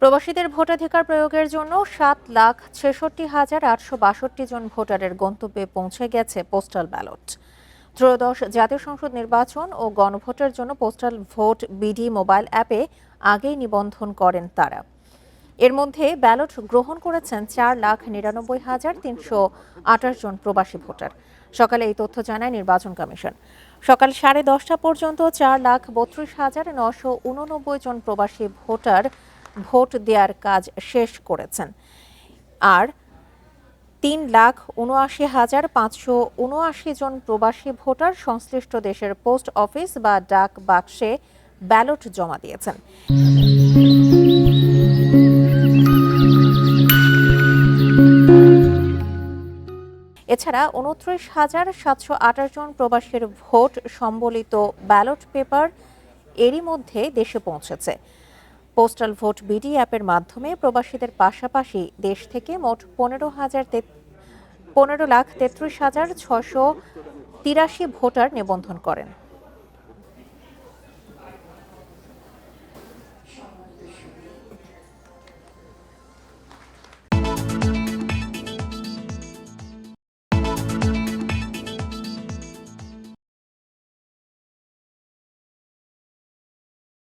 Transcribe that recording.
প্রবাসীদের ভোটাধিকার প্রয়োগের জন্য ৭,৬৬,৮৬২ জন ভোটারের গন্তব্যে পৌঁছে গেছে পোস্টাল ব্যালট। ত্রয়োদশ জাতীয় সংসদ নির্বাচন ও গণভোটের জন্য পোস্টাল ভোট বিডি মোবাইল অ্যাপে আগেই নিবন্ধন করেন তারা। এর মধ্যে ব্যালট গ্রহণ করেছেন 4,99,328 জন প্রবাসী ভোটার। সকালে এই তথ্য জানায় নির্বাচন কমিশন। সকাল 10:30 পর্যন্ত 4,32,989 জন প্রবাসী ভোটার ভোট দেওয়ার কাজ শেষ করেছেন। আর 3,79,579 জন প্রবাসী ভোটার সংশ্লিষ্ট দেশের পোস্ট অফিস বা ডাক বাক্সে ব্যালট জমা দিয়েছেন। এছাড়া 29,728 জন প্রবাসীর ভোট সম্বলিত ব্যালট পেপার এরই মধ্যে দেশে পৌঁছেছে। পোস্টাল ভোট বিডি অ্যাপের মাধ্যমে প্রবাসীদের পাশাপাশি দেশ থেকে মোট 15,33,683 ভোটার নিবন্ধন করেন।